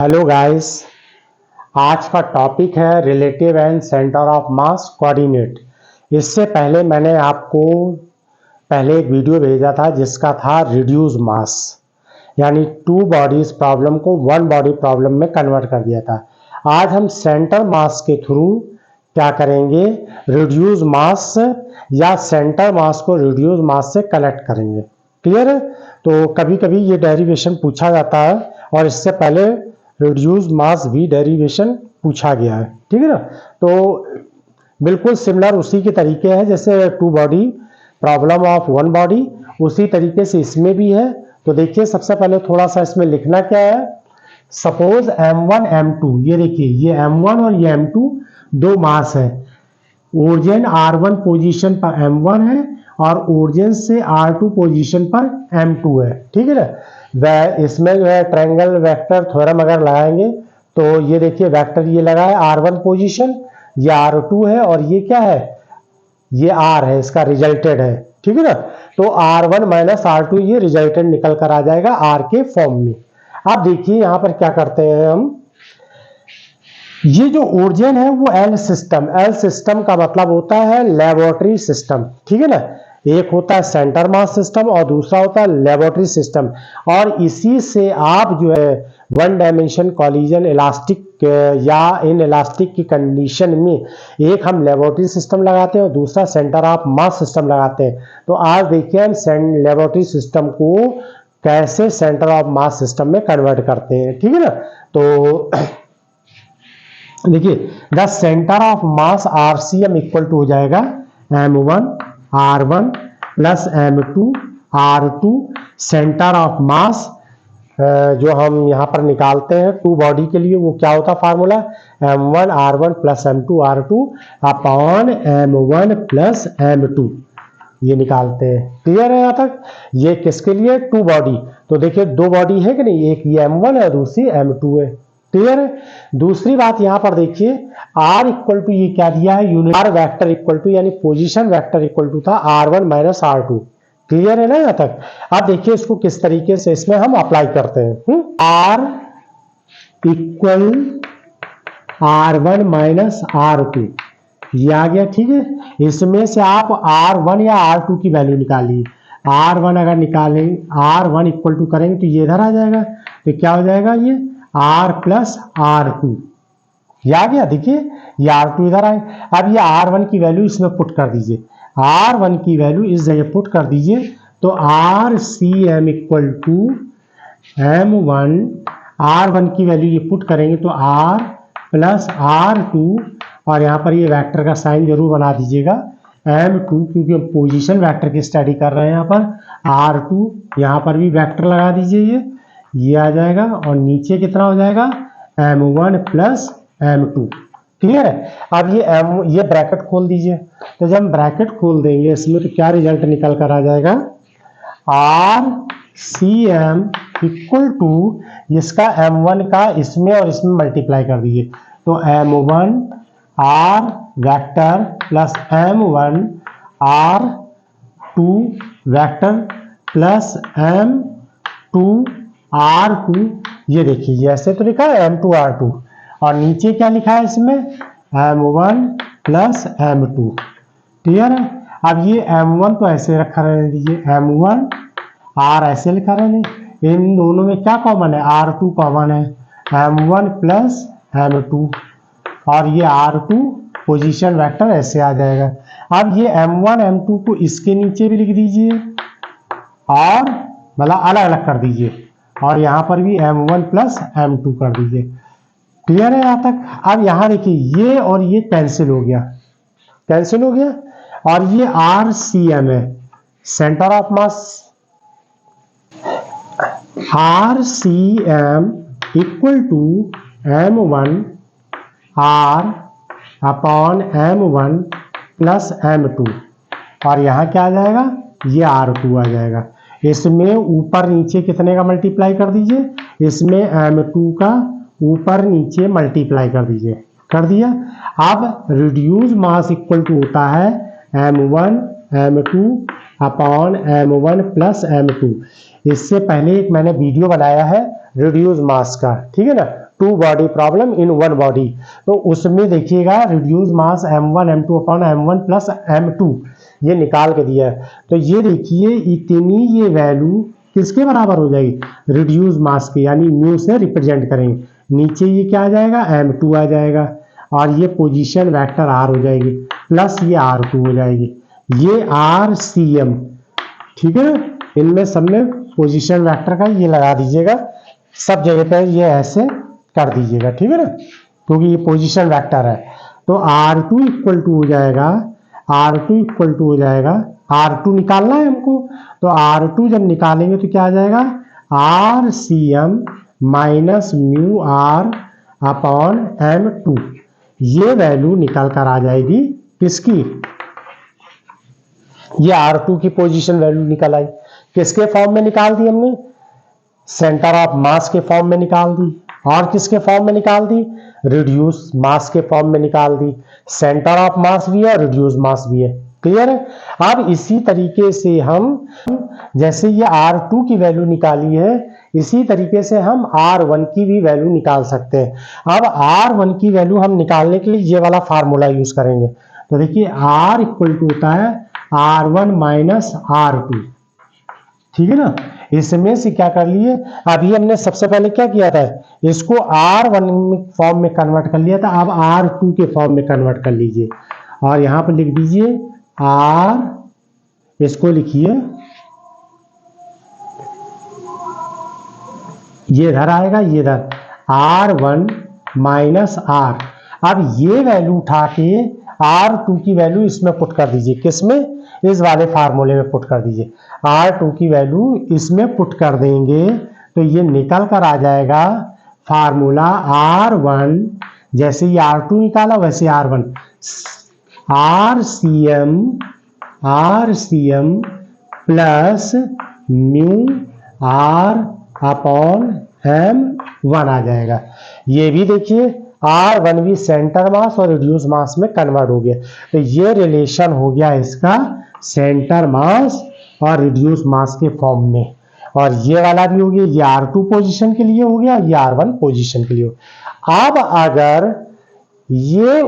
Hello guys. आज का topic है relative and centre of mass coordinate. इससे पहले मैंने आपको पहले एक वीडियो भेजा था जिसका था रिड्यूस मास, यानी टू बॉडीज प्रॉब्लम को वन बॉडी प्रॉब्लम में कन्वर्ट कर दिया था। आज हम सेंटर मास के थ्रू क्या करेंगे, रिड्यूस मास या सेंटर मास को रिड्यूस मास से कलेक्ट करेंगे। क्लियर है? तो कभी कभी ये डेरिवेशन पूछा जाता है और इससे पहले रिड्यूस मास भी डेरिवेशन पूछा गया है। ठीक है ना? तो बिल्कुल सिमिलर उसी के तरीके है जैसे two body problem of one body, उसी तरीके से इसमें भी है। तो देखिए, सबसे पहले थोड़ा सा इसमें लिखना क्या है। सपोज m1 m2, ये देखिए ये m1 और ये m2 दो मास है। ओरिजिन r1 पोजीशन पर m1 है और ओरिजिन से r2 पोजीशन पर m2 है। ठीक है ना? वह इसमें जो है ट्रायंगल वेक्टर थ्योरम अगर लगाएंगे तो ये देखिए वेक्टर ये लगा है r1 पोजीशन, ये r2 है और ये क्या है, ये r है, इसका रिजल्टेड है। ठीक है ना? तो r1 माइनस r2 ये रिजल्टेड निकल कर आ जाएगा r के फॉर्म में। अब देखिए यहां पर क्या करते हैं हम, ये जो ओरिजिन है वो एल सिस्टम का मतलब होता है लेबोरेटरी सिस्टम। ठीक है ना? एक होता है सेंटर मास सिस्टम और दूसरा होता है लेबोरेटरी सिस्टम। और इसी से आप जो है वन डायमेंशन कॉलिजन इलास्टिक या इन इलास्टिक की कंडीशन में एक हम लेबोरेटरी सिस्टम लगाते हैं और दूसरा सेंटर ऑफ मास सिस्टम लगाते हैं। तो आज देखिए हम लेबोरेटरी सिस्टम को कैसे सेंटर ऑफ मास सिस्टम में कन्वर्ट करते हैं। ठीक है ना? तो देखिए the centre of mass RCM equal to हो जाएगा m1 r1 plus m2 r2। Centre of मास जो हम यहाँ पर निकालते हैं टू बॉडी के लिए वो क्या होता है formula, m1 r1 plus m2 r2 upon m1 plus m2, ये निकालते हैं। क्लियर है यहाँ तक? ये किसके लिए, टू बॉडी। तो देखिए दो बॉडी है कि नहीं, एक ये m1 है दूसरी m2 है। क्लियर है? दूसरी बात यहां पर देखिए r इक्वल टू ये क्या दिया है, unit r vector equal to यानी पोजीशन वेक्टर इक्वल टू था r1 माइनस r2। क्लियर है ना यहां तक? अब देखिए इसको किस तरीके से इसमें हम अप्लाई करते हैं। r equal r1 minus r2 ये आ गया। ठीक है? इसमें से आप r1 या r2 की वैल्यू निकालिए। r1 अगर निकालेंगे, r1 इक्वल टू करेंगे तो ये इधर आ जाएगा। तो क्या हो जाएगा, ये r प्लस r2 ये आ गया। देखिए ये r2 इधर आए। अब ये r1 की वैल्यू इसमें पुट कर दीजिए, r1 की वैल्यू इस जगह पुट कर दीजिए। तो RCM equal to m1, r1 की वैल्यू ये पुट करेंगे तो r प्लस r2 और यहाँ पर ये वेक्टर का साइन जरूर बना दीजिएगा m2, क्योंकि हम पोजीशन वेक्टर की स्टडी कर रहे हैं। यहाँ पर r2 यहाँ पर भी वेक्टर लगा दीजिए, ये आ जाएगा और नीचे कितना हो जाएगा m1 प्लस m2। क्लियर है? अब ये ब्रैकेट खोल दीजिए। तो जब हम ब्रैकेट खोल देंगे इसमें तो क्या रिजल्ट निकल कर आ जाएगा, RCM इक्वल टू इसका m1 का इसमें और इसमें मल्टीप्लाई कर दीजिए। तो m1 r vector plus m1 r2 vector plus m2 r2, ये देखिए ऐसे तो लिखा है m2 r2 और नीचे क्या लिखा है इसमें m1 प्लस m2। क्लियर है? अब ये m1 तो ऐसे रखा रहने दीजिए, m1 r ऐसे लिखा रहने। इन दोनों में क्या कॉमन है, r2 कॉमन है, m1 प्लस m2 और ये r2 पोजीशन वेक्टर ऐसे आ जाएगा। अब ये m1 m2 को इसके नीचे भी लिख दीजिए और मतलब अलग अलग कर दीजिए और यहाँ पर भी m1 प्लस m2 कर दीजिए। क्लियर है यहाँ तक? अब यहाँ देखिए ये और ये कैंसिल हो गया, कैंसिल हो गया और ये RCM है, centre of mass. RCM equal to m1 r upon m1 plus m2 और यहाँ क्या आ जाएगा, ये r2 आ जाएगा। इसमें ऊपर नीचे कितने का मल्टीप्लाई कर दीजिए, इसमें m2 का ऊपर नीचे मल्टीप्लाई कर दीजिए, कर दिया। अब रिड्यूस मास इक्वल टू होता है m1 m2 upon m1 plus m2। इससे पहले एक मैंने वीडियो बनाया है रिड्यूस मास का, ठीक है ना? Two body problem in one body. तो उसमें देखिएगा reduce mass m1 m2 upon m1 plus m2 ये निकाल के दिया है। तो ये देखिए इतनी ये वैल्यू किसके बराबर हो जाएगी, रिड्यूस मास की, यानी म्यू से रिप्रेजेंट करेंगे। नीचे ये क्या आ जाएगा, m2 आ जाएगा, और ये पोजीशन वेक्टर r हो जाएगी, प्लस ये r2 हो जाएगी, ये RCM, ठीक है। इनमें सब में पोजीशन वेक्टर का ये लगा दीजिएगा, सब जगह पर ये ऐसे कर दीजिएगा, ठीक है ना, क्योंकि ये पोजीशन वेक्टर है। तो R2 इक्वल टू हो जाएगा, R2 इक्वल टू हो जाएगा, R2 निकालना है हमको, तो R2 जब निकालेंगे तो क्या आ जाएगा, RCM minus mu R upon M2, ये वैल्यू निकल कर आ जाएगी किसकी, ये R2 की पोजीशन वैल्यू निकल आई। किसके फॉर्म में निकाल दी हमने, सेंटर ऑफ मास के फॉर्म में निकाल दी, और किसके फॉर्म में निकाल दी, रिड्यूस मास के फॉर्म में निकाल दी। सेंटर ऑफ मास भी है, रिड्यूस मास भी है, क्लियर है। अब इसी तरीके से हम जैसे ये R2 की वैल्यू निकाली है, इसी तरीके से हम R1 की भी वैल्यू निकाल सकते हैं। अब R1 की वैल्यू हम निकालने के लिए ये वाला फार्मूला यूज करेंगे। तो देखिए R इक्वल टू होता है R1 माइनस R2, ठीक है ना। इसमें से क्या कर लिए, अभी हमने सबसे पहले क्या किया था, इसको R1 फॉर्म में कन्वर्ट कर लिया था, अब R2 के फॉर्म में कन्वर्ट कर लीजिए, और यहां पर लिख दीजिए R, इसको लिखिए, ये इधर आएगा, ये इधर R1 माइनस R। अब ये वैल्यू उठा के R2 की वैल्यू इसमें पुट कर दीजिए, किसमें, इस वाले फार्मूले में पुट कर दीजिए। R2 की वैल्यू इसमें पुट कर देंगे तो ये निकल कर आ जाएगा फार्मूला R1, जैसे ही R2 निकाला वैसे R1, RCM plus mu R upon M1 आ जाएगा। ये भी देखिए R1 भी सेंटर मास और रिड्यूस मास में कन्वर्ट हो गया, तो ये रिलेशन हो गया इसका सेंटर मास और रिड्यूस मास के फॉर्म में, और ये वाला भी हो गया, ये R2 पोजीशन के लिए हो गया, ये R1 पोजीशन के लिए हो। अब अगर ये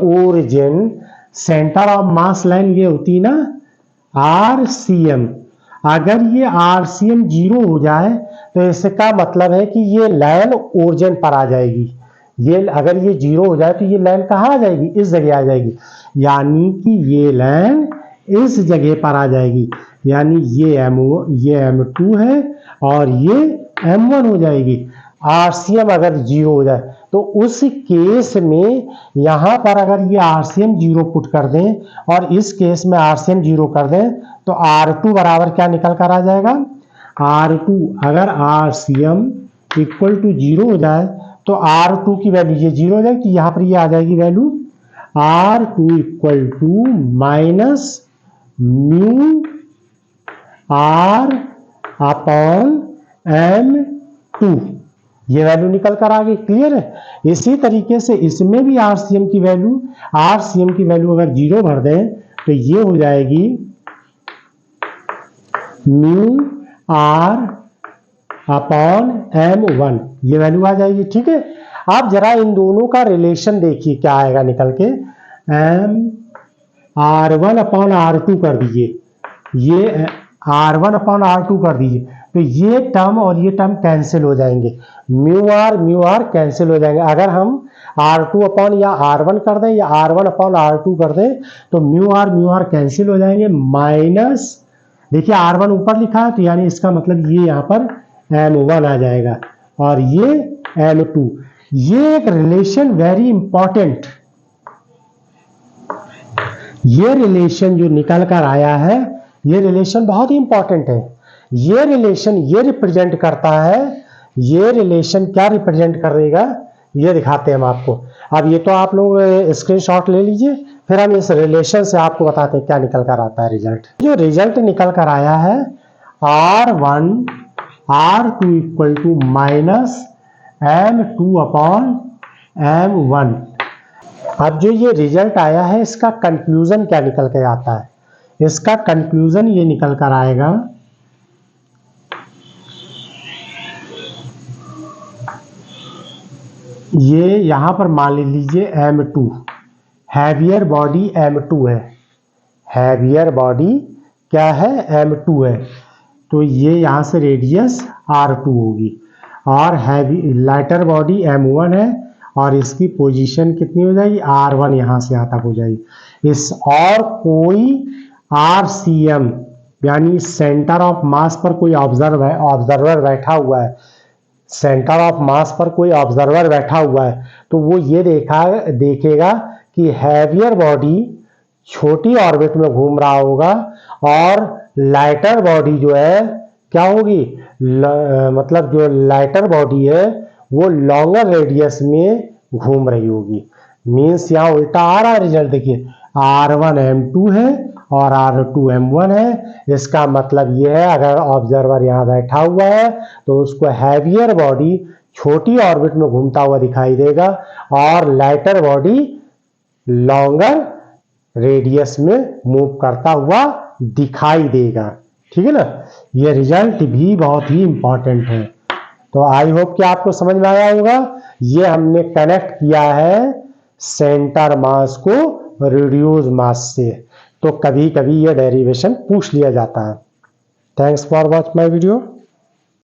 origin centre of mass line ये होती ना RCM, अगर ये RCM 0 हो जाए तो इसका मतलब है कि ये लाइन ओरिजिन पर आ जाएगी। ये अगर ये 0 हो जाए तो ये लाइन कहाँ आ जाएगी, इस जगह आ जाएगी, यानी कि ये लाइन इस जगह पर आ जाएगी, यानी ये M2 है और ये M1 हो जाएगी। RCM अगर 0 हो जाए तो उस केस में यहां पर अगर ये RCM 0 पुट कर दें और इस केस में RCM 0 कर दें तो R2 बराबर क्या निकल कर आ जाएगा, R2 अगर RCM इक्वल टू 0 हो जाए तो R2 की वैल्यू ये 0 हो जाएगी, तो यहां पर ये आ जाएगी value R2 equal to minus mu R upon M2, ये वैल्यू निकल कर आ गई, क्लियर है। इसी तरीके से इसमें भी RCM की वैल्यू अगर 0 भर दें तो ये हो जाएगी म्यू R अपॉन M1, ये वैल्यू आ जाएगी, ठीक है। आप जरा इन दोनों का रिलेशन देखिए क्या आएगा निकल के, R1 अपॉन R2 कर दीजिए, ये R1 अपॉन R2 कर दीजिए, तो ये टर्म और ये टर्म कैंसिल हो जाएंगे, म्यू आर कैंसिल हो जाएंगे। अगर हम R2 अपॉन या R1 कर दें या R1 अपॉन R2 कर दें तो म्यू आर कैंसिल हो जाएंगे, माइनस देखिए R1 ऊपर लिखा है तो यानी इसका मतलब ये यहाँ पर M1 आ जाएगा और ये M2। ये एक रिलेशन वेरी इंपॉर्टेंट, ये रिलेशन जो निकल कर आया है ये रिलेशन बहुत ही इंपॉर्टेंट है। ये रिलेशन ये रिप्रेजेंट करता है, ये रिलेशन क्या रिप्रेजेंट करेगा ये दिखाते हैं हम आपको। अब ये तो आप लोग स्क्रीनशॉट ले लीजिए, फिर हम इस रिलेशन से आपको बताते हैं क्या निकल कर आता है रिजल्ट। जो रिजल्ट निकल कर आया है R1 R2 equal to minus M2 upon M1। अब जो ये रिजल्ट आया है इसका कंक्लूजन क्या निकल कर आता है, इसका कंक्लूजन ये निकल कर आएगा ये यहाँ पर मान लीजिए M2, हैवियर बॉडी M2 है, हैवियर बॉडी क्या है, M2 है, तो ये यहाँ से रेडियस R2 होगी। और हैवी लाइटर बॉडी M1 है और इसकी पोजीशन कितनी हो जाएगी, R1 यहाँ से यहाँ तक हो जाएगी। इस और कोई RCM यानी सेंटर ऑफ मास पर कोई ऑब्जर्वर बैठा हुआ है, सेंटर ऑफ मास पर कोई ऑब्जर्वर बैठा हुआ है, तो वो ये देखेगा कि हैवियर बॉडी छोटी ऑर्बिट में घूम रहा होगा और लाइटर बॉडी जो है क्या होगी, मतलब जो लाइटर बॉडी है वो लॉन्गर रेडियस में घूम रही होगी। मीन्स यहाँ उल्टा आ रहा है रिजल्ट, देखिए R1 M2 है और R2 M1 है। इसका मतलब ये है अगर ऑब्जर्वर यहाँ बैठा हुआ है तो उसको हैवियर बॉडी छोटी ऑर्बिट में घूमता हुआ दिखाई देगा और लाइटर बॉडी लॉन्गर रेडियस में मूव करता हुआ दिखाई देगा। ठीक है ना, ये रिजल्ट भी बहुत ही इंपॉर्टेंट है। तो आई होप कि आपको समझ में आया होगा। ये हमने कनेक्ट किया है सेंटर मास को रिड्यूस मास से, तो कभी कभी ये डेरिवेशन पूछ लिया जाता है। Thanks for watch my video.